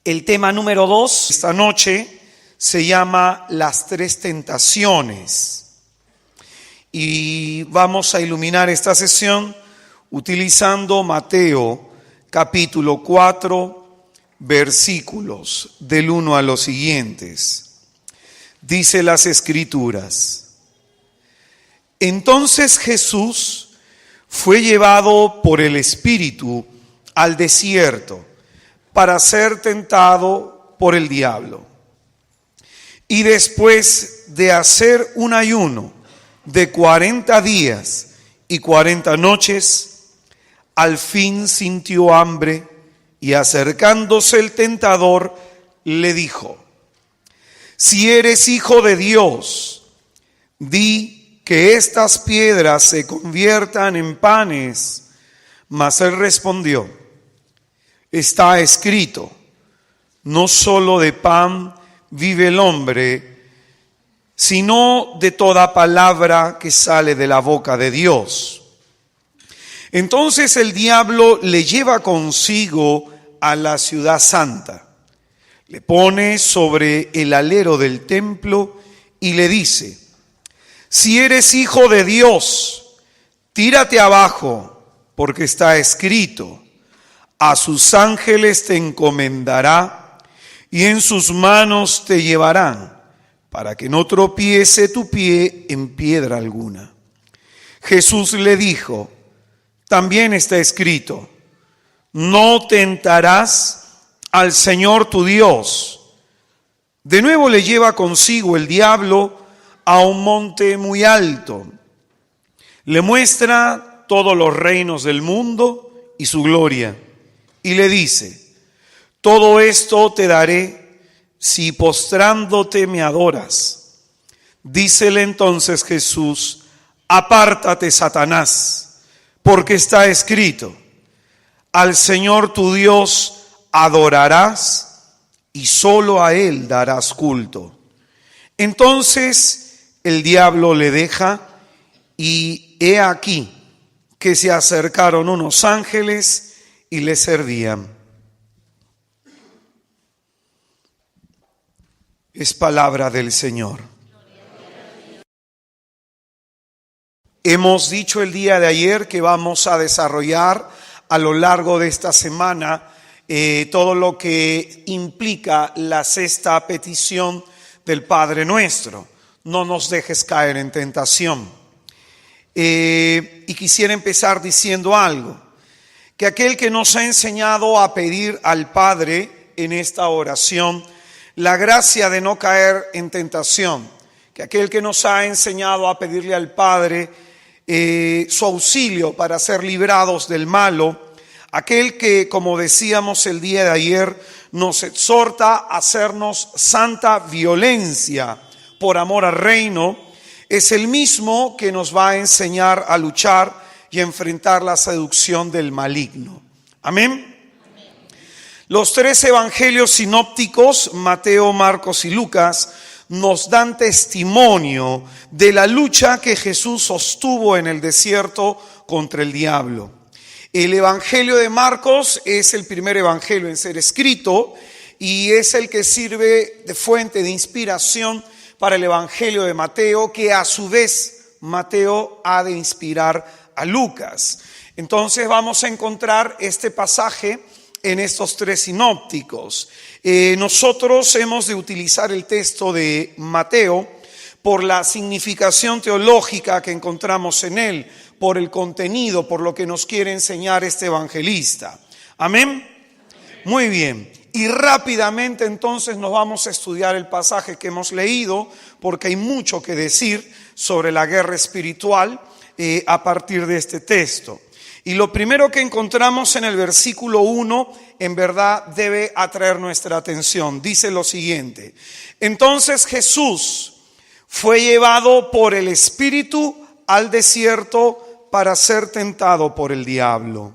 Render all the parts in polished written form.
El tema número 2 esta noche se llama Las tres tentaciones. Y vamos a iluminar esta sesión utilizando Mateo capítulo 4, versículos del 1 a los siguientes. Dice las Escrituras: Entonces Jesús fue llevado por el Espíritu al desierto para ser tentado por el diablo. Y después de hacer un ayuno de 40 días y 40 noches, al fin sintió hambre, y acercándose el tentador le dijo: Si eres hijo de Dios, di que estas piedras se conviertan en panes. Mas él respondió: Está escrito, no solo de pan vive el hombre, sino de toda palabra que sale de la boca de Dios. Entonces el diablo le lleva consigo a la ciudad santa, le pone sobre el alero del templo y le dice: Si eres hijo de Dios, tírate abajo, porque está escrito, a sus ángeles te encomendará, y en sus manos te llevarán, para que no tropiece tu pie en piedra alguna. Jesús le dijo: También está escrito, no tentarás al Señor tu Dios. De nuevo le lleva consigo el diablo a un monte muy alto. Le muestra todos los reinos del mundo y su gloria, y le dice: Todo esto te daré si postrándote me adoras. Dícele entonces Jesús: Apártate, Satanás, porque está escrito, al Señor tu Dios adorarás y solo a Él darás culto. Entonces el diablo le deja, y he aquí que se acercaron unos ángeles y le servían. Es palabra del Señor. Hemos dicho el día de ayer que vamos a desarrollar a lo largo de esta semana todo lo que implica la sexta petición del Padre Nuestro: no nos dejes caer en tentación. Y quisiera empezar diciendo algo, que aquel que nos ha enseñado a pedir al Padre en esta oración la gracia de no caer en tentación, que aquel que nos ha enseñado a pedirle al Padre su auxilio para ser librados del malo, aquel que, como decíamos el día de ayer, nos exhorta a hacernos santa violencia por amor al reino, es el mismo que nos va a enseñar a luchar y enfrentar la seducción del maligno. Amén. Los tres evangelios sinópticos, Mateo, Marcos y Lucas, nos dan testimonio de la lucha que Jesús sostuvo en el desierto contra el diablo. El evangelio de Marcos es el primer evangelio en ser escrito y es el que sirve de fuente de inspiración para el evangelio de Mateo, que a su vez Mateo ha de inspirar a Lucas. Entonces vamos a encontrar este pasaje en estos tres sinópticos. Nosotros hemos de utilizar el texto de Mateo por la significación teológica que encontramos en él, por el contenido, por lo que nos quiere enseñar este evangelista. ¿Amén? Muy bien. Y rápidamente entonces nos vamos a estudiar el pasaje que hemos leído, porque hay mucho que decir sobre la guerra espiritual a partir de este texto. Y lo primero que encontramos en el versículo 1 en verdad debe atraer nuestra atención. Dice lo siguiente: Entonces Jesús fue llevado por el Espíritu al desierto para ser tentado por el diablo.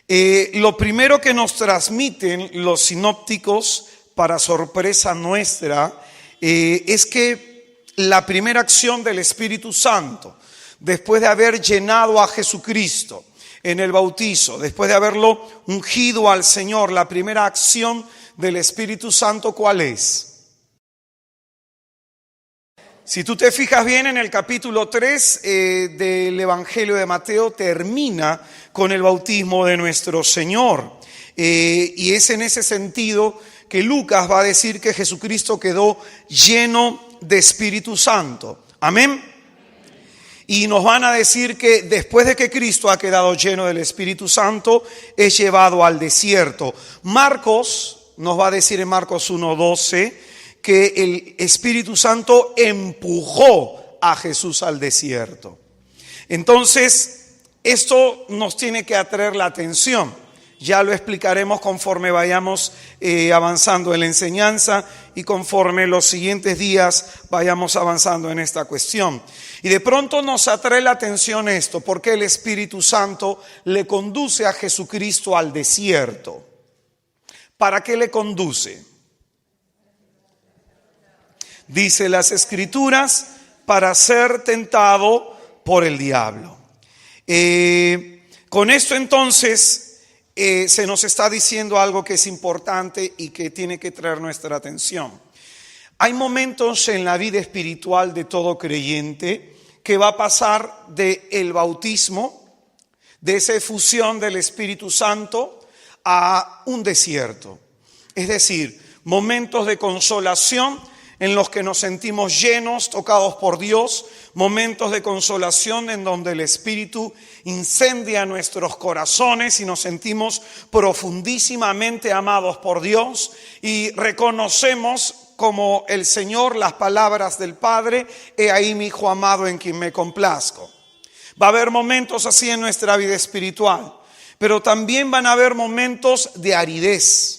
Lo primero que nos transmiten los sinópticos, para sorpresa nuestra, es que la primera acción del Espíritu Santo, después de haber llenado a Jesucristo, en el bautizo, después de haberlo ungido al Señor, la primera acción del Espíritu Santo, ¿cuál es? Si tú te fijas bien, en el capítulo 3 del Evangelio de Mateo termina con el bautismo de nuestro Señor. Y es en ese sentido que Lucas va a decir que Jesucristo quedó lleno de Espíritu Santo. Amén. Y nos van a decir que después de que Cristo ha quedado lleno del Espíritu Santo, es llevado al desierto. Marcos nos va a decir en Marcos 1:12 que el Espíritu Santo empujó a Jesús al desierto. Entonces, esto nos tiene que atraer la atención. Ya lo explicaremos conforme vayamos avanzando en la enseñanza y conforme los siguientes días vayamos avanzando en esta cuestión. Y de pronto nos atrae la atención esto, porque el Espíritu Santo le conduce a Jesucristo al desierto. ¿Para qué le conduce? Dice las Escrituras, para ser tentado por el diablo. Con esto entonces se nos está diciendo algo que es importante y que tiene que traer nuestra atención. Hay momentos en la vida espiritual de todo creyente que va a pasar del bautismo, de esa efusión del Espíritu Santo, a un desierto. Es decir, momentos de consolación en los que nos sentimos llenos, tocados por Dios, momentos de consolación en donde el Espíritu incendia nuestros corazones y nos sentimos profundísimamente amados por Dios y reconocemos como el Señor las palabras del Padre: he ahí mi Hijo amado en quien me complazco. Va a haber momentos así en nuestra vida espiritual, pero también van a haber momentos de aridez.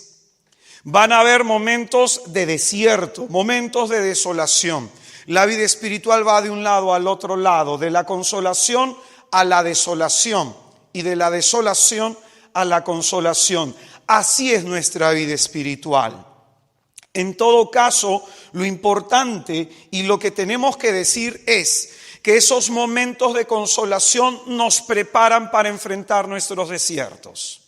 Van a haber momentos de desierto, momentos de desolación. La vida espiritual va de un lado al otro lado, de la consolación a la desolación y de la desolación a la consolación. Así es nuestra vida espiritual. En todo caso, lo importante y lo que tenemos que decir es que esos momentos de consolación nos preparan para enfrentar nuestros desiertos.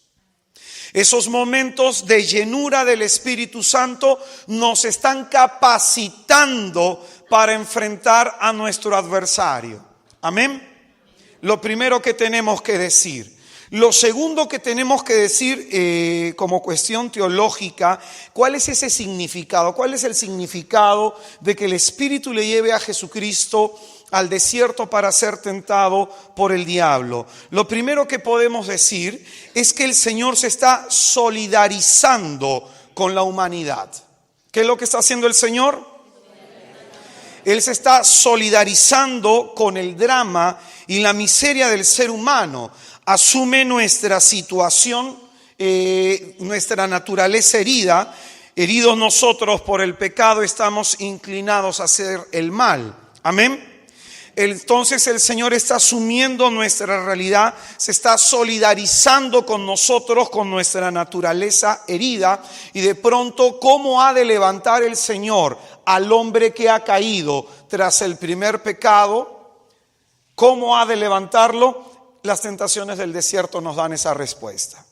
Esos momentos de llenura del Espíritu Santo nos están capacitando para enfrentar a nuestro adversario. Amén. Lo primero que tenemos que decir. Lo segundo que tenemos que decir como cuestión teológica, ¿cuál es ese significado? ¿Cuál es el significado de que el Espíritu le lleve a Jesucristo al desierto para ser tentado por el diablo? Lo primero que podemos decir es que el Señor se está solidarizando con la humanidad. ¿Qué es lo que está haciendo el Señor? Él se está solidarizando con el drama y la miseria del ser humano. Asume nuestra situación, nuestra naturaleza herida. Heridos nosotros por el pecado, estamos inclinados a hacer el mal. Amén. Entonces el Señor está asumiendo nuestra realidad, se está solidarizando con nosotros, con nuestra naturaleza herida. Y de pronto, ¿cómo ha de levantar el Señor al hombre que ha caído tras el primer pecado? ¿Cómo ha de levantarlo? Las tentaciones del desierto nos dan esa respuesta.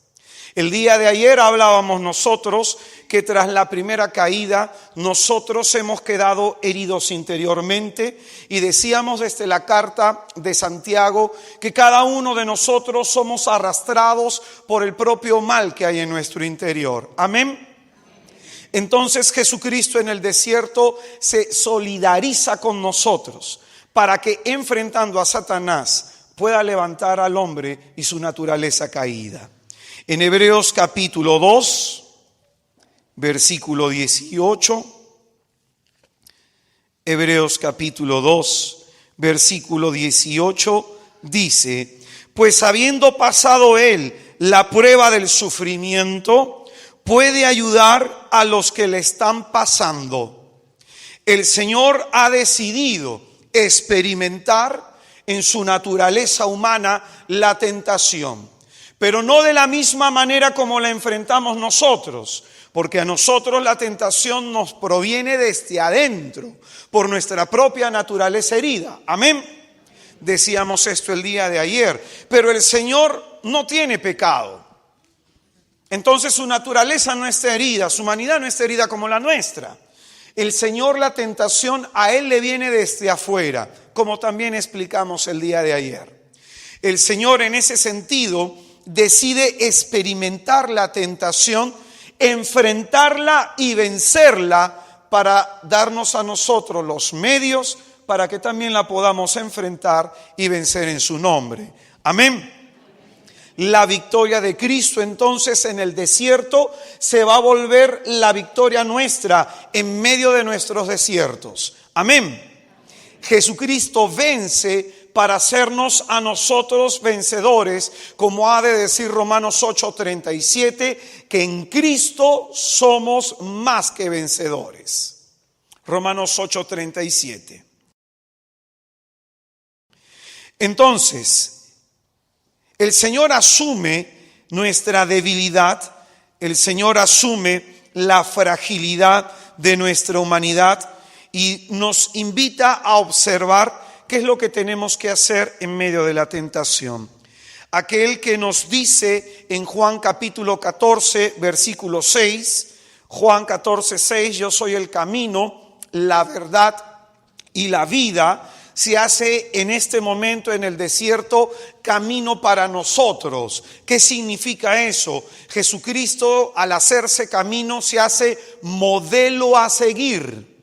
El día de ayer hablábamos nosotros que tras la primera caída nosotros hemos quedado heridos interiormente y decíamos desde la carta de Santiago que cada uno de nosotros somos arrastrados por el propio mal que hay en nuestro interior. Amén. Entonces Jesucristo en el desierto se solidariza con nosotros para que, enfrentando a Satanás, pueda levantar al hombre y su naturaleza caída. En Hebreos capítulo 2, versículo 18, Hebreos capítulo 2, versículo 18, dice: pues habiendo pasado él la prueba del sufrimiento, puede ayudar a los que le están pasando. El Señor ha decidido experimentar en su naturaleza humana la tentación, pero no de la misma manera como la enfrentamos nosotros, porque a nosotros la tentación nos proviene desde adentro, por nuestra propia naturaleza herida. Amén. Decíamos esto el día de ayer, pero el Señor no tiene pecado. Entonces su naturaleza no está herida, su humanidad no está herida como la nuestra. El Señor, la tentación a Él le viene desde afuera, como también explicamos el día de ayer. El Señor en ese sentido decide experimentar la tentación, enfrentarla y vencerla para darnos a nosotros los medios para que también la podamos enfrentar y vencer en su nombre. Amén. La victoria de Cristo entonces en el desierto se va a volver la victoria nuestra en medio de nuestros desiertos. Amén. Jesucristo vence para hacernos a nosotros vencedores, como ha de decir Romanos 8:37, que en Cristo somos más que vencedores. Romanos 8:37. Entonces, el Señor asume nuestra debilidad, el Señor asume la fragilidad de nuestra humanidad y nos invita a observar qué es lo que tenemos que hacer en medio de la tentación. Aquel que nos dice en Juan capítulo 14, versículo 6, Juan 14, 6, yo soy el camino, la verdad y la vida, se hace en este momento en el desierto camino para nosotros. ¿Qué significa eso? Jesucristo, al hacerse camino, se hace modelo a seguir.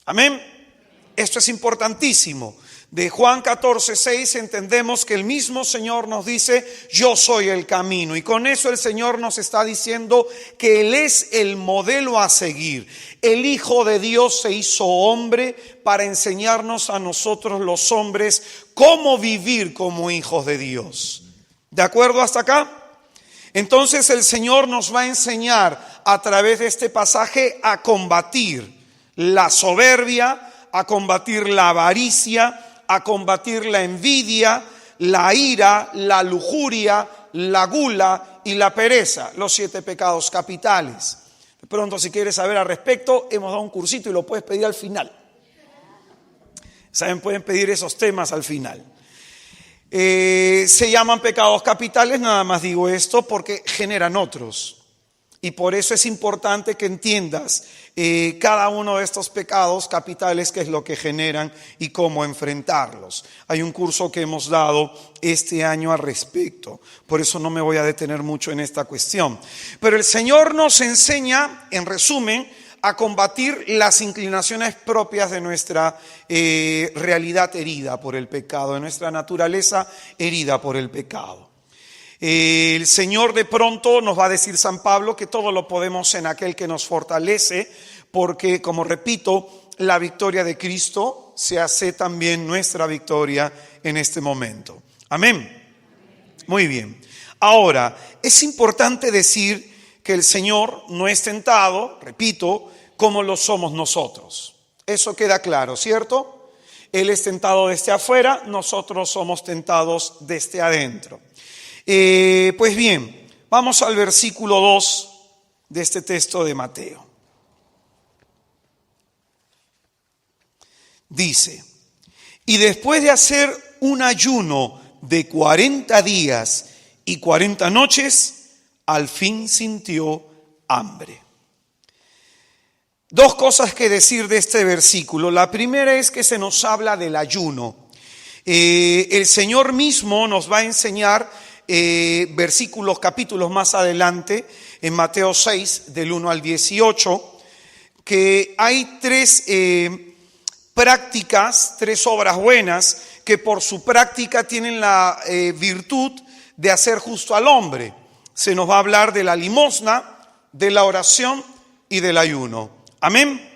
Amén. Esto es importantísimo. De Juan 14, 6 entendemos que el mismo Señor nos dice, yo soy el camino. Y con eso el Señor nos está diciendo que Él es el modelo a seguir. El Hijo de Dios se hizo hombre para enseñarnos a nosotros los hombres cómo vivir como hijos de Dios. ¿De acuerdo hasta acá? Entonces el Señor nos va a enseñar a través de este pasaje a combatir la soberbia, a combatir la avaricia, a combatir la envidia, la ira, la lujuria, la gula y la pereza, los 7 pecados capitales. De pronto, si quieres saber al respecto, hemos dado un cursito y lo puedes pedir al final. Saben, pueden pedir esos temas al final. Se llaman pecados capitales, nada más digo esto, porque generan otros. Y por eso es importante que entiendas cada uno de estos pecados capitales, qué es lo que generan y cómo enfrentarlos. Hay un curso que hemos dado este año al respecto, por eso no me voy a detener mucho en esta cuestión. Pero el Señor nos enseña, en resumen, a combatir las inclinaciones propias de nuestra realidad herida por el pecado, de nuestra naturaleza herida por el pecado. El Señor de pronto nos va a decir San Pablo que todo lo podemos en aquel que nos fortalece, porque, como repito, la victoria de Cristo se hace también nuestra victoria en este momento. Amén. Muy bien. Ahora, es importante decir que el Señor no es tentado, repito, como lo somos nosotros. Eso queda claro, ¿cierto? Él es tentado desde afuera, nosotros somos tentados desde adentro. Pues bien, vamos al versículo 2 de este texto de Mateo. Dice, y después de hacer un ayuno de 40 días y 40 noches, al fin sintió hambre. Dos cosas que decir de este versículo. La primera es que se nos habla del ayuno. El Señor mismo nos va a enseñar versículos, capítulos más adelante, en Mateo 6, del 1 al 18, que hay 3 prácticas, 3 obras buenas, que por su práctica tienen la virtud de hacer justo al hombre. Se nos va a hablar de la limosna, de la oración y del ayuno. Amén.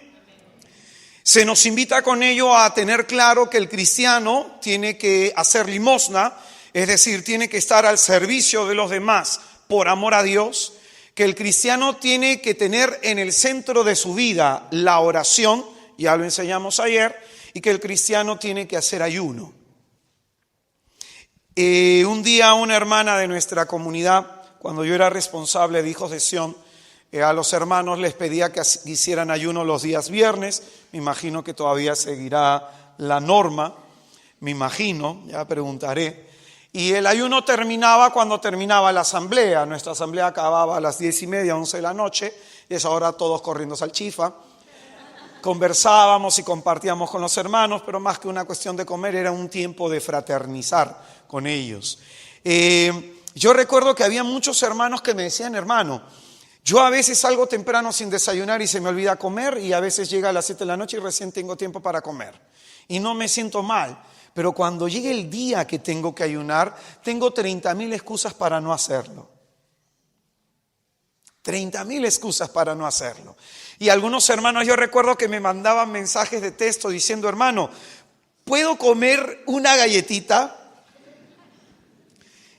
Se nos invita con ello a tener claro que el cristiano tiene que hacer limosna, es decir, tiene que estar al servicio de los demás por amor a Dios, que el cristiano tiene que tener en el centro de su vida la oración, ya lo enseñamos ayer, y que el cristiano tiene que hacer ayuno. Un día una hermana de nuestra comunidad, cuando yo era responsable de Hijos de Sión, a los hermanos les pedía que hicieran ayuno los días viernes. Me imagino que todavía seguirá la norma, me imagino, ya preguntaré. Y el ayuno terminaba cuando terminaba la asamblea. Nuestra asamblea acababa a las 10:30, 11 de la noche, y es ahora todos corriendo salchifa. Conversábamos y compartíamos con los hermanos, pero más que una cuestión de comer, era un tiempo de fraternizar con ellos. Yo recuerdo que había muchos hermanos que me decían: hermano, yo a veces salgo temprano sin desayunar y se me olvida comer, y a veces llega a las 7 de la noche y recién tengo tiempo para comer. Y no me siento mal, pero cuando llegue el día que tengo que ayunar, tengo 30,000 excusas para no hacerlo. 30,000 excusas para no hacerlo. Y algunos hermanos, yo recuerdo que me mandaban mensajes de texto diciendo: hermano, ¿puedo comer una galletita?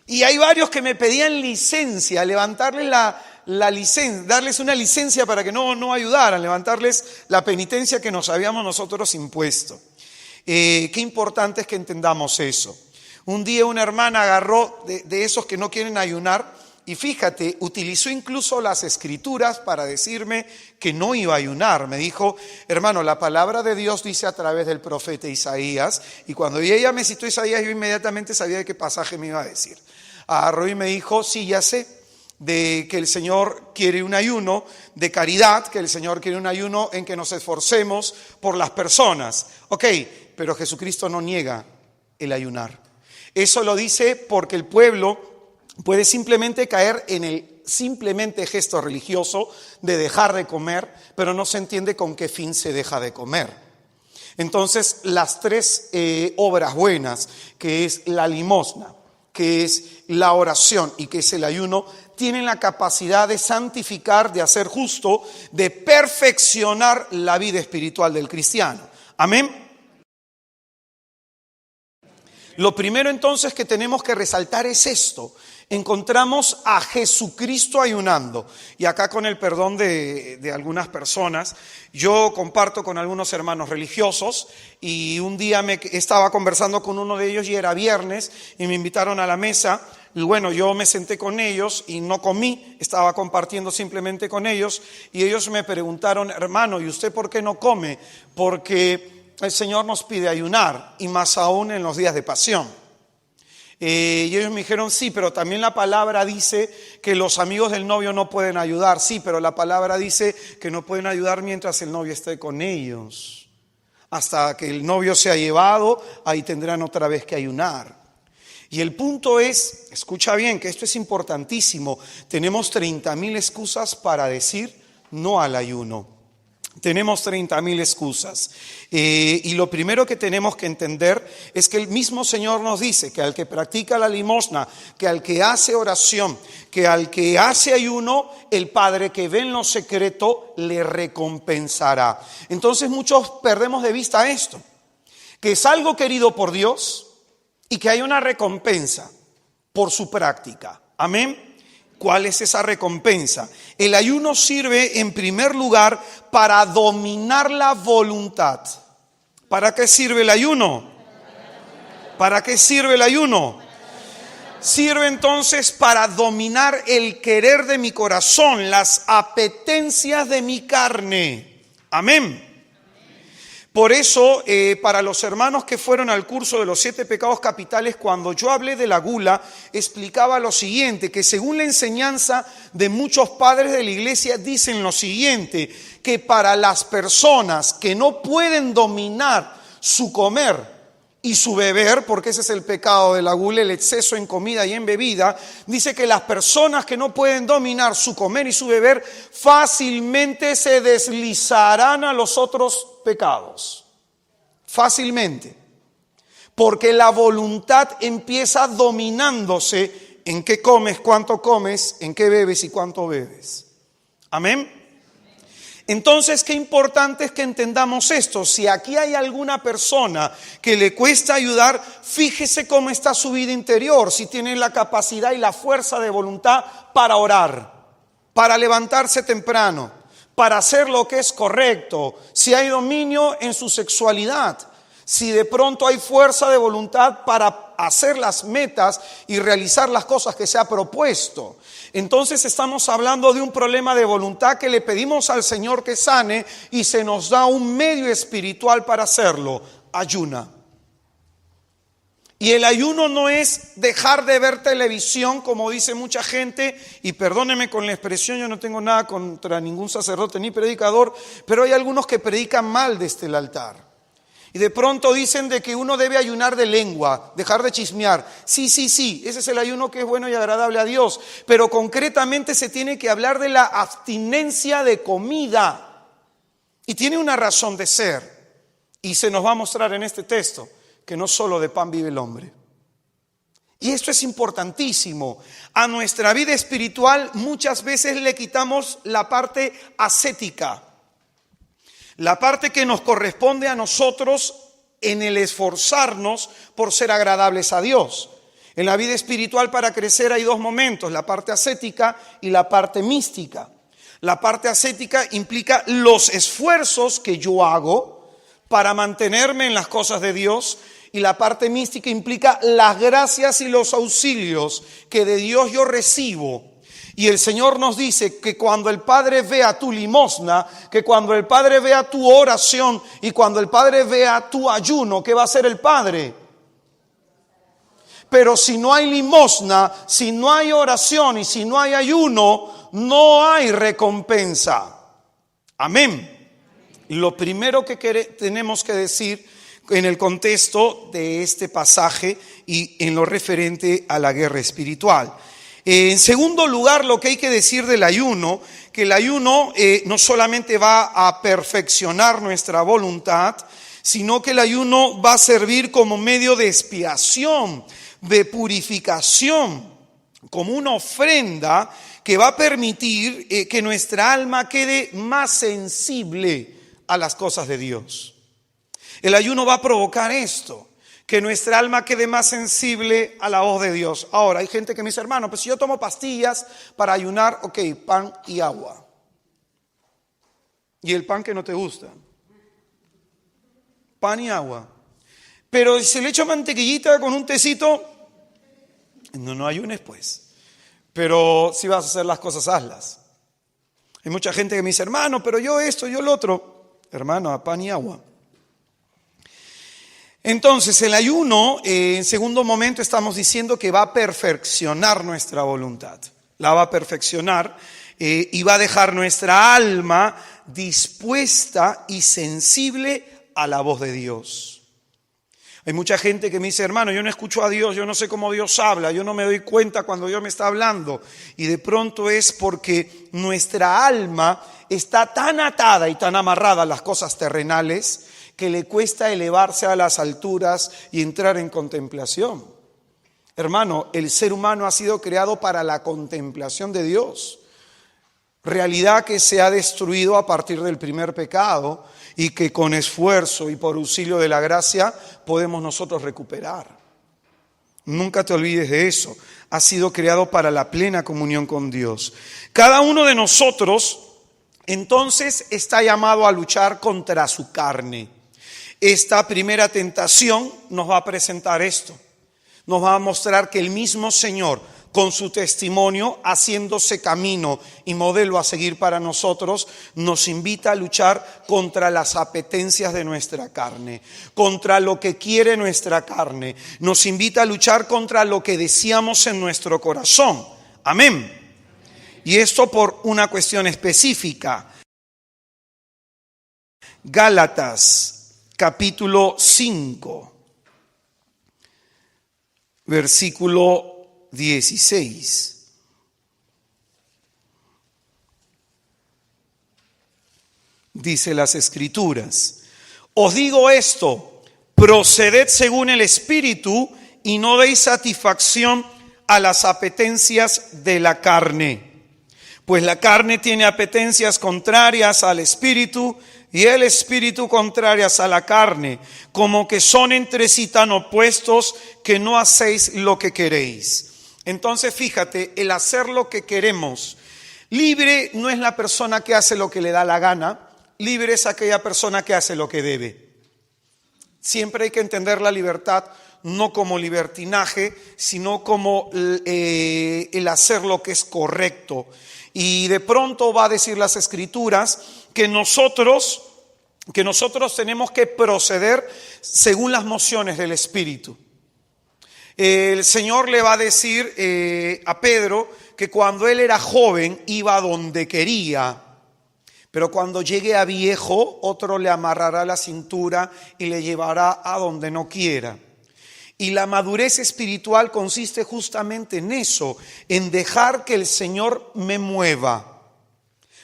Y hay varios que me pedían licencia, levantarles la licencia, darles una licencia para que no ayudaran, levantarles la penitencia que nos habíamos nosotros impuesto. Qué importante es que entendamos eso. Un día una hermana agarró de esos que no quieren ayunar y fíjate, utilizó incluso las escrituras para decirme que no iba a ayunar. Me dijo: hermano, la palabra de Dios dice a través del profeta Isaías, y cuando ella me citó Isaías, yo inmediatamente sabía de qué pasaje me iba a decir. Agarró y me dijo: sí, ya sé, de que el Señor quiere un ayuno de caridad, que el Señor quiere un ayuno en que nos esforcemos por las personas. Ok, pero Jesucristo no niega el ayunar. Eso lo dice porque el pueblo puede simplemente caer en el simplemente gesto religioso de dejar de comer, pero no se entiende con qué fin se deja de comer. Entonces, las tres obras buenas, que es la limosna, que es la oración y que es el ayuno, tienen la capacidad de santificar, de hacer justo, de perfeccionar la vida espiritual del cristiano. Amén. Lo primero entonces que tenemos que resaltar es esto. Encontramos a Jesucristo ayunando. Y acá, con el perdón de algunas personas, yo comparto con algunos hermanos religiosos, y un día estaba conversando con uno de ellos y era viernes y me invitaron a la mesa. Y bueno, yo me senté con ellos y no comí, estaba compartiendo simplemente con ellos, y ellos me preguntaron: hermano, ¿y usted por qué no come? Porque el Señor nos pide ayunar, y más aún en los días de pasión. Y ellos me dijeron: sí, pero también la palabra dice que los amigos del novio no pueden ayudar. Sí, pero la palabra dice que no pueden ayudar mientras el novio esté con ellos. Hasta que el novio sea llevado, ahí tendrán otra vez que ayunar. Y el punto es, escucha bien, que esto es importantísimo. Tenemos 30,000 excusas para decir no al ayuno. Tenemos 30,000 excusas. Y lo primero que tenemos que entender es que el mismo Señor nos dice que al que practica la limosna, que al que hace oración, que al que hace ayuno, el Padre que ve en lo secreto le recompensará. Entonces muchos perdemos de vista esto, que es algo querido por Dios y que hay una recompensa por su práctica. Amén. ¿Cuál es esa recompensa? El ayuno sirve en primer lugar para dominar la voluntad. ¿Para qué sirve el ayuno? ¿Para qué sirve el ayuno? Sirve entonces para dominar el querer de mi corazón, las apetencias de mi carne. Amén. Por eso, para los hermanos que fueron al curso de los 7 pecados capitales, cuando yo hablé de la gula, explicaba lo siguiente, que según la enseñanza de muchos padres de la iglesia, dicen lo siguiente, que para las personas que no pueden dominar su comer y su beber, porque ese es el pecado de la gula, el exceso en comida y en bebida, dice que las personas que no pueden dominar su comer y su beber fácilmente se deslizarán a los otros pecados. Fácilmente. Porque la voluntad empieza dominándose en qué comes, cuánto comes, en qué bebes y cuánto bebes. Amén. Entonces, qué importante es que entendamos esto. Si aquí hay alguna persona que le cuesta ayudar, fíjese cómo está su vida interior, si tiene la capacidad y la fuerza de voluntad para orar, para levantarse temprano, para hacer lo que es correcto, si hay dominio en su sexualidad, si de pronto hay fuerza de voluntad para hacer las metas y realizar las cosas que se ha propuesto. Entonces estamos hablando de un problema de voluntad que le pedimos al Señor que sane, y se nos da un medio espiritual para hacerlo: ayuna. Y el ayuno no es dejar de ver televisión, como dice mucha gente, y perdónenme con la expresión, yo no tengo nada contra ningún sacerdote ni predicador, pero hay algunos que predican mal desde el altar. Y de pronto dicen de que uno debe ayunar de lengua, dejar de chismear. Sí, ese es el ayuno que es bueno y agradable a Dios. Pero concretamente se tiene que hablar de la abstinencia de comida. Y tiene una razón de ser. Y se nos va a mostrar en este texto que no solo de pan vive el hombre. Y esto es importantísimo. A nuestra vida espiritual muchas veces le quitamos la parte ascética, la parte que nos corresponde a nosotros en el esforzarnos por ser agradables a Dios. En la vida espiritual para crecer hay dos momentos, la parte ascética y la parte mística. La parte ascética implica los esfuerzos que yo hago para mantenerme en las cosas de Dios, y la parte mística implica las gracias y los auxilios que de Dios yo recibo. Y el Señor nos dice que cuando el Padre vea tu limosna, que cuando el Padre vea tu oración y cuando el Padre vea tu ayuno, ¿qué va a hacer el Padre? Pero si no hay limosna, si no hay oración y si no hay ayuno, no hay recompensa. Amén. Lo primero que tenemos que decir en el contexto de este pasaje y en lo referente a la guerra espiritual. En segundo lugar, lo que hay que decir del ayuno, que el ayuno no solamente va a perfeccionar nuestra voluntad, sino que el ayuno va a servir como medio de expiación, de purificación, como una ofrenda que va a permitir que nuestra alma quede más sensible a las cosas de Dios. El ayuno va a provocar esto, que nuestra alma quede más sensible a la voz de Dios. Ahora, hay gente que me dice, hermano, pues si yo tomo pastillas para ayunar, ok, pan y agua. ¿Y el pan que no te gusta? Pan y agua. Pero si le echo mantequillita con un tecito, no ayunes pues. Pero si vas a hacer las cosas, hazlas. Hay mucha gente que me dice, hermano, pero yo esto, yo lo otro. Hermano, a pan y agua. Entonces, el ayuno, en segundo momento, estamos diciendo que va a perfeccionar nuestra voluntad. La va a perfeccionar y va a dejar nuestra alma dispuesta y sensible a la voz de Dios. Hay mucha gente que me dice, hermano, yo no escucho a Dios, yo no sé cómo Dios habla, yo no me doy cuenta cuando Dios me está hablando. Y de pronto es porque nuestra alma está tan atada y tan amarrada a las cosas terrenales que le cuesta elevarse a las alturas y entrar en contemplación. Hermano, el ser humano ha sido creado para la contemplación de Dios. Realidad que se ha destruido a partir del primer pecado y que con esfuerzo y por auxilio de la gracia podemos nosotros recuperar. Nunca te olvides de eso. Ha sido creado para la plena comunión con Dios. Cada uno de nosotros entonces está llamado a luchar contra su carne. Esta primera tentación nos va a presentar esto. Nos va a mostrar que el mismo Señor, con su testimonio, haciéndose camino y modelo a seguir para nosotros, nos invita a luchar contra las apetencias de nuestra carne, contra lo que quiere nuestra carne. Nos invita a luchar contra lo que deseamos en nuestro corazón. Amén. Y esto por una cuestión específica. Gálatas capítulo 5, versículo 16. Dice las Escrituras: os digo esto, proceded según el Espíritu y no deis satisfacción a las apetencias de la carne. Pues la carne tiene apetencias contrarias al Espíritu y el Espíritu contrarias a la carne, como que son entre sí tan opuestos que no hacéis lo que queréis. Entonces fíjate, el hacer lo que queremos. Libre no es la persona que hace lo que le da la gana, libre es aquella persona que hace lo que debe. Siempre hay que entender la libertad no como libertinaje, sino como el hacer lo que es correcto. Y de pronto va a decir las Escrituras que nosotros tenemos que proceder según las mociones del Espíritu. El Señor le va a decir a Pedro que cuando él era joven iba a donde quería, pero cuando llegue a viejo, otro le amarrará la cintura y le llevará a donde no quiera. Y la madurez espiritual consiste justamente en eso, en dejar que el Señor me mueva.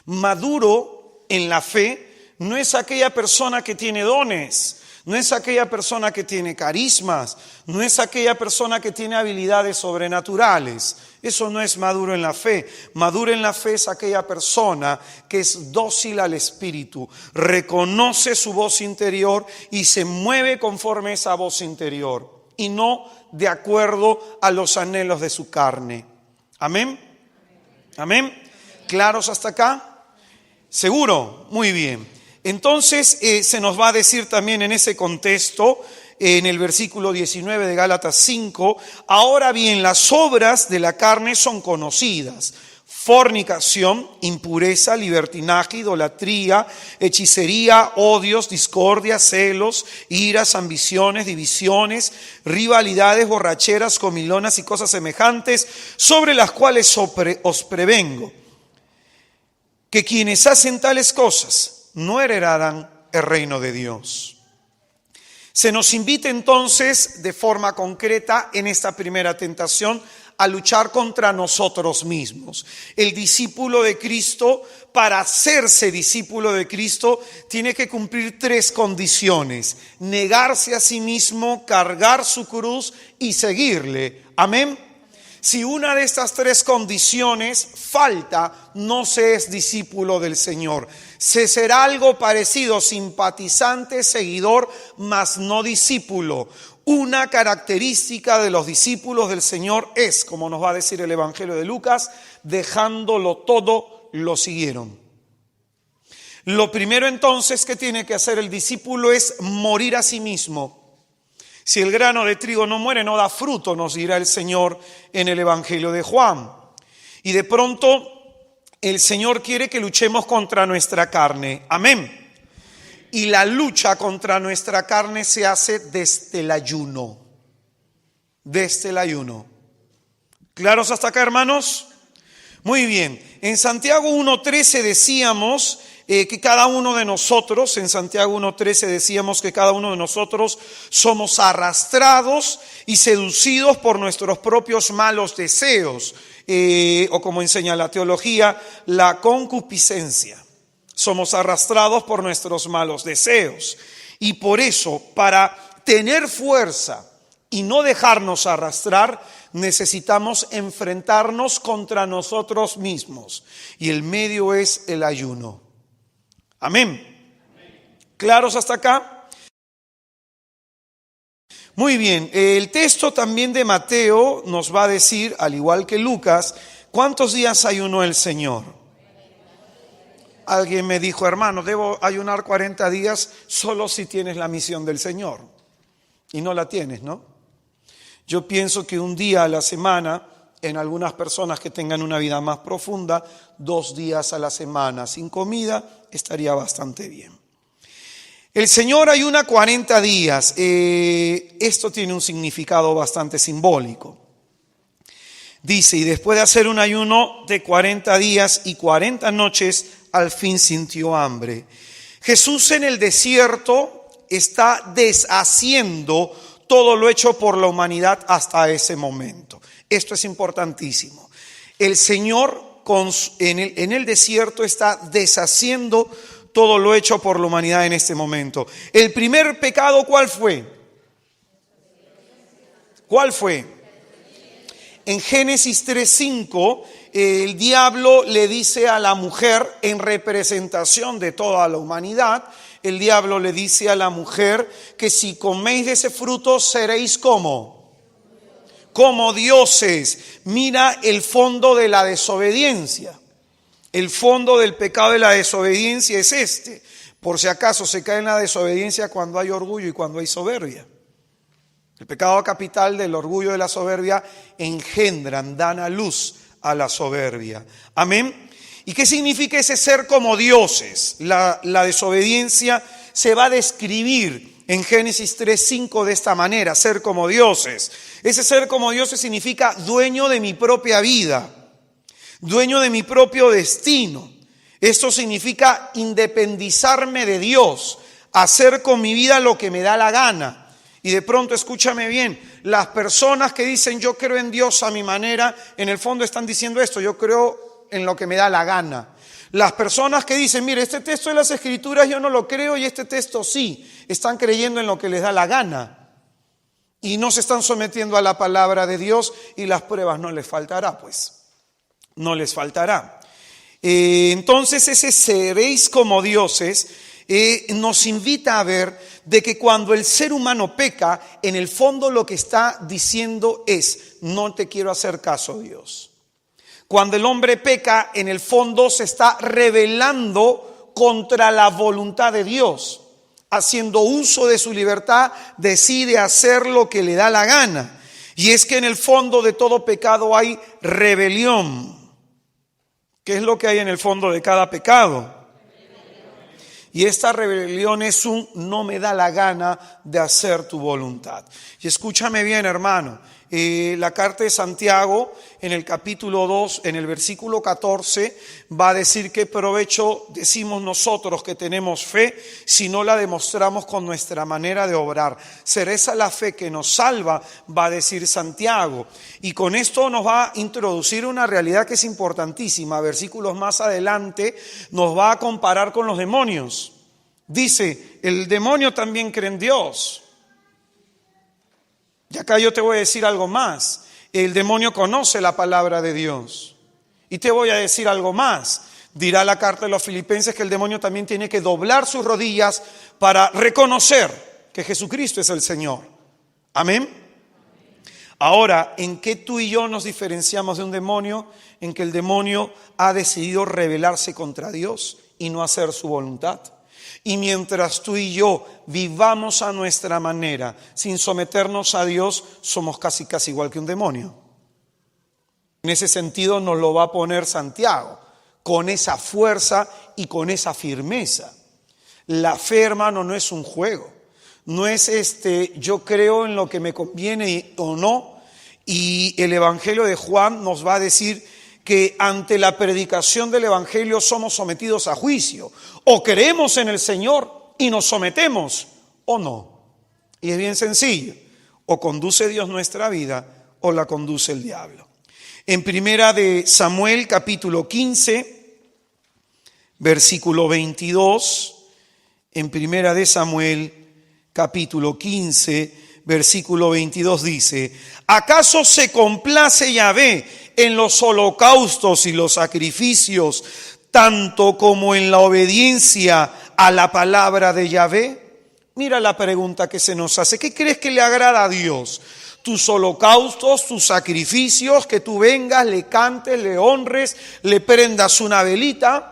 Maduro en la fe no es aquella persona que tiene dones, no es aquella persona que tiene carismas, no es aquella persona que tiene habilidades sobrenaturales. Eso no es maduro en la fe. Maduro en la fe es aquella persona que es dócil al Espíritu, reconoce su voz interior y se mueve conforme a esa voz interior y no de acuerdo a los anhelos de su carne. ¿Amén? ¿Amén? ¿Claros hasta acá? ¿Seguro? Muy bien. Entonces se nos va a decir también en ese contexto, en el versículo 19 de Gálatas 5, ahora bien, las obras de la carne son conocidas: fornicación, impureza, libertinaje, idolatría, hechicería, odios, discordia, celos, iras, ambiciones, divisiones, rivalidades, borracheras, comilonas y cosas semejantes, sobre las cuales os prevengo, que quienes hacen tales cosas no heredarán el reino de Dios. Se nos invita entonces de forma concreta en esta primera tentación a luchar contra nosotros mismos. El discípulo de Cristo, para hacerse discípulo de Cristo, tiene que cumplir 3 condiciones: negarse a sí mismo, cargar su cruz y seguirle. Amén. Si una de estas 3 condiciones falta, no se es discípulo del Señor. Se será algo parecido, simpatizante, seguidor, mas no discípulo. Una característica de los discípulos del Señor es, como nos va a decir el Evangelio de Lucas, dejándolo todo, lo siguieron. Lo primero entonces que tiene que hacer el discípulo es morir a sí mismo. Si el grano de trigo no muere, no da fruto, nos dirá el Señor en el Evangelio de Juan. Y de pronto el Señor quiere que luchemos contra nuestra carne. Amén. Y la lucha contra nuestra carne se hace desde el ayuno. Desde el ayuno. ¿Claros hasta acá, hermanos? Muy bien. En Santiago 1:13 decíamos que cada uno de nosotros, en Santiago 1:13 decíamos que cada uno de nosotros somos arrastrados y seducidos por nuestros propios malos deseos, o como enseña la teología, la concupiscencia. Somos arrastrados por nuestros malos deseos. Y por eso, para tener fuerza y no dejarnos arrastrar, necesitamos enfrentarnos contra nosotros mismos. Y el medio es el ayuno. Amén. ¿Claros hasta acá? Muy bien, el texto también de Mateo nos va a decir, al igual que Lucas, ¿cuántos días ayunó el Señor? Alguien me dijo, hermano, debo ayunar 40 días solo si tienes la misión del Señor. Y no la tienes, ¿no? Yo pienso que un día a la semana, en algunas personas que tengan una vida más profunda, 2 días a la semana sin comida, estaría bastante bien. El Señor ayuna 40 días. Esto tiene un significado bastante simbólico. Dice, y después de hacer un ayuno de 40 días y 40 noches, al fin sintió hambre. Jesús en el desierto está deshaciendo todo lo hecho por la humanidad hasta ese momento. Esto es importantísimo. El Señor en el desierto está deshaciendo todo lo hecho por la humanidad en este momento. El primer pecado, ¿cuál fue? ¿Cuál fue? En Génesis 3:5, el diablo le dice a la mujer, en representación de toda la humanidad, el diablo le dice a la mujer que si coméis de ese fruto seréis como dioses. Mira el fondo de la desobediencia. El fondo del pecado de la desobediencia es este. Por si acaso se cae en la desobediencia cuando hay orgullo y cuando hay soberbia. El pecado capital del orgullo y de la soberbia engendran, dan a luz a la soberbia. Amén. ¿Y qué significa ese ser como dioses? La desobediencia se va a describir en Génesis 3:5 de esta manera: ser como dioses. Ese ser como dioses significa dueño de mi propia vida, dueño de mi propio destino. Esto significa independizarme de Dios, hacer con mi vida lo que me da la gana. Y de pronto, escúchame bien, las personas que dicen yo creo en Dios a mi manera, en el fondo están diciendo esto: yo creo en lo que me da la gana. Las personas que dicen, mire, este texto de las Escrituras yo no lo creo y este texto sí, están creyendo en lo que les da la gana y no se están sometiendo a la palabra de Dios, y las pruebas no les faltará, pues, no les faltará. Entonces ese seréis como dioses nos invita a ver de que cuando el ser humano peca, en el fondo lo que está diciendo es: no te quiero hacer caso, Dios. Cuando el hombre peca, en el fondo se está rebelando contra la voluntad de Dios. Haciendo uso de su libertad, decide hacer lo que le da la gana. Y es que en el fondo de todo pecado hay rebelión. ¿Qué es lo que hay en el fondo de cada pecado? Y esta rebelión es un no me da la gana de hacer tu voluntad. Y escúchame bien, hermano. La carta de Santiago, en el capítulo 2, en el versículo 14, va a decir: ¿qué provecho decimos nosotros que tenemos fe si no la demostramos con nuestra manera de obrar? ¿Será esa la fe que nos salva?, va a decir Santiago. Y con esto nos va a introducir una realidad que es importantísima. Versículos más adelante nos va a comparar con los demonios. Dice: el demonio también cree en Dios. Y acá yo te voy a decir algo más. El demonio conoce la palabra de Dios. Y te voy a decir algo más. Dirá la carta de los Filipenses que el demonio también tiene que doblar sus rodillas para reconocer que Jesucristo es el Señor. Amén. Ahora, ¿en qué tú y yo nos diferenciamos de un demonio? En que el demonio ha decidido rebelarse contra Dios y no hacer su voluntad. Y mientras tú y yo vivamos a nuestra manera, sin someternos a Dios, somos casi igual que un demonio. En ese sentido nos lo va a poner Santiago, con esa fuerza y con esa firmeza. La fe, hermano, no es un juego. No es yo creo en lo que me conviene o no. Y el Evangelio de Juan nos va a decir que ante la predicación del Evangelio somos sometidos a juicio. O creemos en el Señor y nos sometemos, o no. Y es bien sencillo: o conduce Dios nuestra vida o la conduce el diablo. En primera de Samuel, capítulo 15, versículo 22. En primera de Samuel, capítulo 15, versículo 22 dice: ¿acaso se complace Yahvé en los holocaustos y los sacrificios, tanto como en la obediencia a la palabra de Yahvé? Mira la pregunta que se nos hace. ¿Qué crees que le agrada a Dios? ¿Tus holocaustos, tus sacrificios, que tú vengas, le cantes, le honres, le prendas una velita,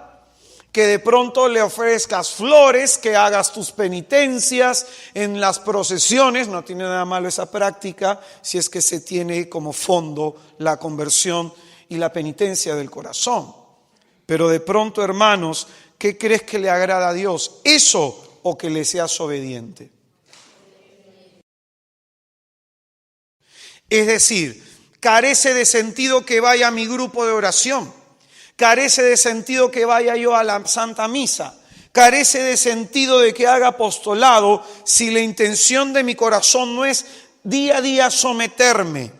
que de pronto le ofrezcas flores, que hagas tus penitencias en las procesiones? No tiene nada malo esa práctica si es que se tiene como fondo la conversión y la penitencia del corazón. Pero de pronto, hermanos, ¿qué crees que le agrada a Dios? ¿Eso o que le seas obediente? Es decir, carece de sentido que vaya a mi grupo de oración. Carece de sentido que vaya yo a la Santa Misa. Carece de sentido de que haga apostolado si la intención de mi corazón no es día a día someterme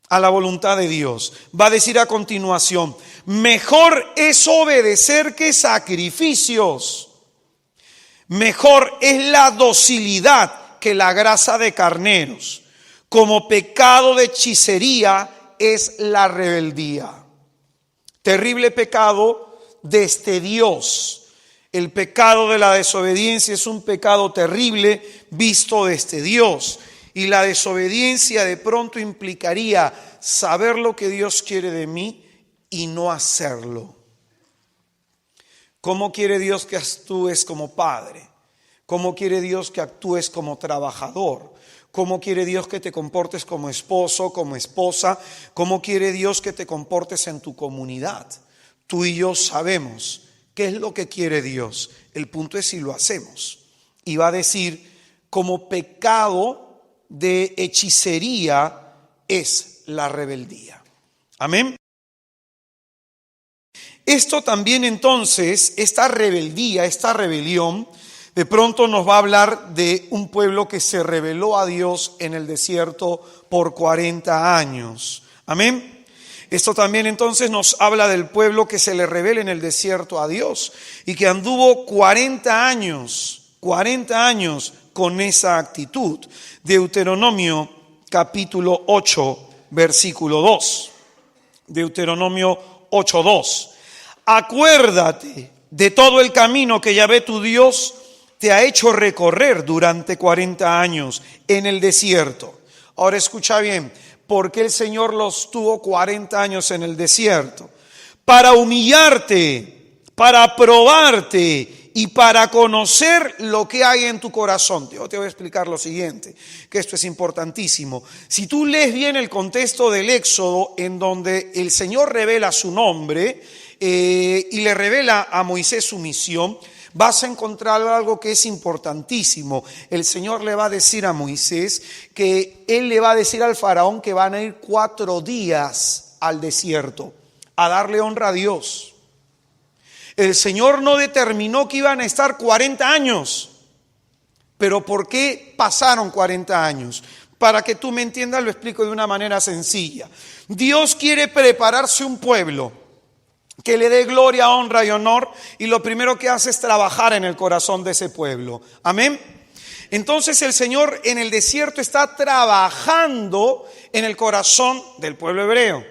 a la voluntad de Dios. Va a decir a continuación: mejor es obedecer que sacrificios. Mejor es la docilidad que la grasa de carneros. Como pecado de hechicería es la rebeldía. Terrible pecado desde Dios. El pecado de la desobediencia es un pecado terrible visto desde Dios. Y la desobediencia de pronto implicaría saber lo que Dios quiere de mí y no hacerlo. ¿Cómo quiere Dios que actúes como padre? ¿Cómo quiere Dios que actúes como trabajador? ¿Cómo quiere Dios que te comportes como esposo, como esposa? ¿Cómo quiere Dios que te comportes en tu comunidad? Tú y yo sabemos qué es lo que quiere Dios. El punto es si lo hacemos. Y va a decir: como pecado de hechicería es la rebeldía. Amén. Esto también entonces, esta rebeldía, esta rebelión, de pronto nos va a hablar de un pueblo que se rebeló a Dios en el desierto por 40 años. Amén. Esto también entonces nos habla del pueblo que se le rebela en el desierto a Dios y que anduvo 40 años con esa actitud. Deuteronomio capítulo 8, versículo 2. Deuteronomio 8:2. Acuérdate de todo el camino que Yahvé tu Dios te ha hecho recorrer durante 40 años en el desierto. Ahora escucha bien, ¿por qué el Señor los tuvo 40 años en el desierto? Para humillarte, para probarte y para conocer lo que hay en tu corazón. Yo te voy a explicar lo siguiente, que esto es importantísimo. Si tú lees bien el contexto del Éxodo, en donde el Señor revela su nombre y le revela a Moisés su misión, vas a encontrar algo que es importantísimo. El Señor le va a decir a Moisés que Él le va a decir al faraón que van a ir 4 días al desierto a darle honra a Dios. El Señor no determinó que iban a estar 40 años. Pero ¿por qué pasaron 40 años? Para que tú me entiendas, lo explico de una manera sencilla. Dios quiere prepararse un pueblo que le dé gloria, honra y honor, y lo primero que hace es trabajar en el corazón de ese pueblo. Amén. Entonces el Señor en el desierto está trabajando en el corazón del pueblo hebreo.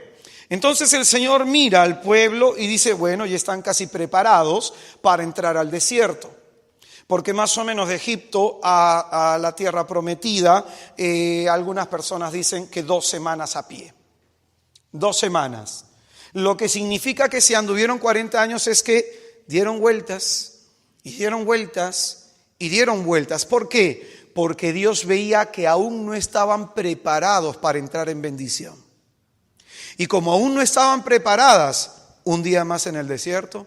Entonces el Señor mira al pueblo y dice, bueno, ya están casi preparados para entrar al desierto. Porque más o menos de Egipto a la tierra prometida, algunas personas dicen que 2 semanas a pie. 2 semanas. Lo que significa que si anduvieron 40 años es que dieron vueltas, y dieron vueltas, y dieron vueltas. ¿Por qué? Porque Dios veía que aún no estaban preparados para entrar en bendición. Y como aún no estaban preparadas, un día más en el desierto,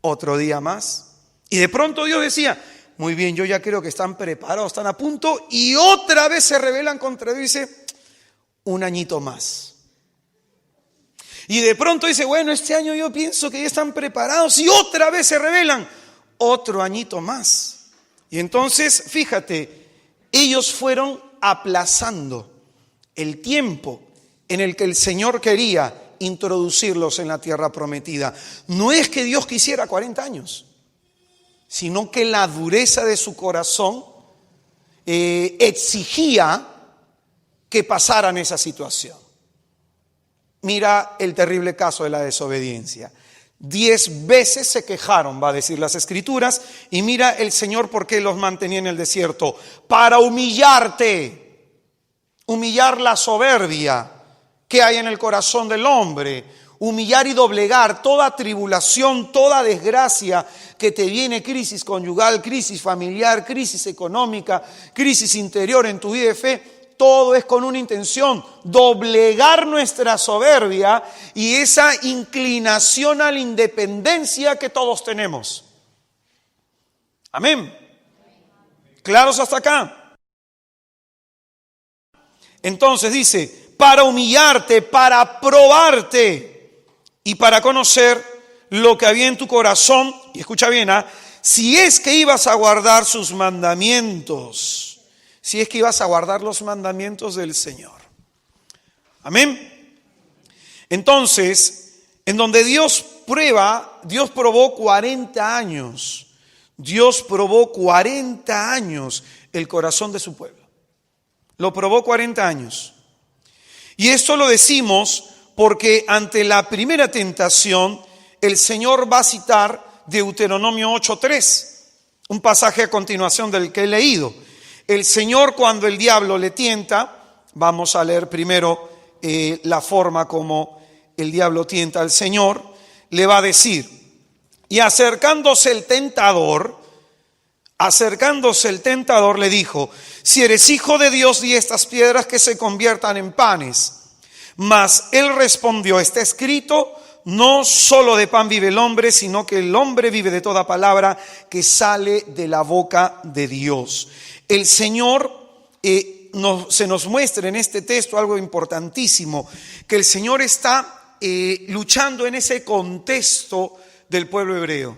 otro día más. Y de pronto Dios decía, muy bien, yo ya creo que están preparados, están a punto, y otra vez se rebelan contra Dios y dice, un añito más. Y de pronto dice, bueno, este año yo pienso que ya están preparados y otra vez se rebelan, otro añito más. Y entonces, fíjate, ellos fueron aplazando el tiempo en el que el Señor quería introducirlos en la tierra prometida. No es que Dios quisiera 40 años, sino que la dureza de su corazón exigía que pasaran esa situación. Mira el terrible caso de la desobediencia. 10 veces se quejaron, va a decir las Escrituras, y mira el Señor por qué los mantenía en el desierto. Para humillarte, humillar la soberbia que hay en el corazón del hombre, humillar y doblegar toda tribulación, toda desgracia que te viene, crisis conyugal, crisis familiar, crisis económica, crisis interior en tu vida de fe. Todo es con una intención, doblegar nuestra soberbia y esa inclinación a la independencia que todos tenemos. Amén. ¿Claros hasta acá? Entonces dice, para humillarte, para probarte y para conocer lo que había en tu corazón, y escucha bien, si es que ibas a guardar sus mandamientos. Si es que ibas a guardar los mandamientos del Señor. Amén. Entonces, en donde Dios probó 40 años. Dios probó 40 años el corazón de su pueblo. Lo probó 40 años. Y esto lo decimos porque ante la primera tentación, el Señor va a citar Deuteronomio 8:3, un pasaje a continuación del que he leído. El Señor, cuando el diablo le tienta, vamos a leer primero la forma como el diablo tienta al Señor, le va a decir, y acercándose el tentador le dijo, si eres hijo de Dios, di estas piedras que se conviertan en panes. Mas él respondió, está escrito, no solo de pan vive el hombre, sino que el hombre vive de toda palabra que sale de la boca de Dios. El Señor se nos muestra en este texto algo importantísimo, que el Señor está luchando en ese contexto del pueblo hebreo,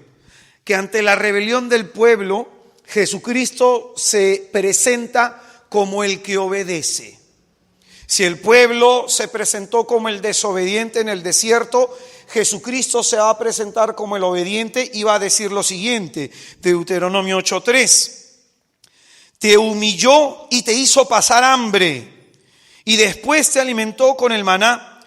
que ante la rebelión del pueblo, Jesucristo se presenta como el que obedece. Si el pueblo se presentó como el desobediente en el desierto, Jesucristo se va a presentar como el obediente y va a decir lo siguiente, Deuteronomio 8:3. Te humilló y te hizo pasar hambre, y después te alimentó con el maná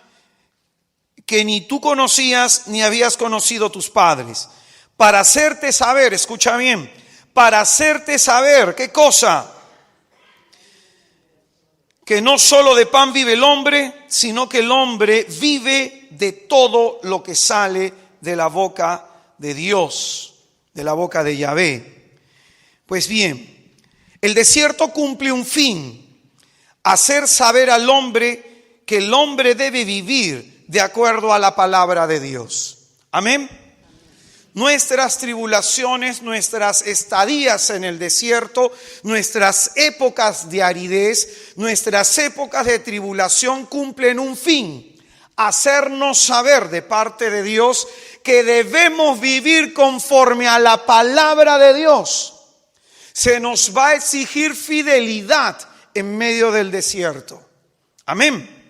que ni tú conocías ni habías conocido tus padres, para hacerte saber, escucha bien, para hacerte saber, ¿qué cosa? Que no solo de pan vive el hombre, sino que el hombre vive de todo lo que sale de la boca de Dios, de la boca de Yahvé. Pues bien, el desierto cumple un fin, hacer saber al hombre que el hombre debe vivir de acuerdo a la palabra de Dios. Amén. Nuestras tribulaciones, nuestras estadías en el desierto, nuestras épocas de aridez, nuestras épocas de tribulación cumplen un fin: hacernos saber de parte de Dios que debemos vivir conforme a la palabra de Dios. Se nos va a exigir fidelidad en medio del desierto. Amén.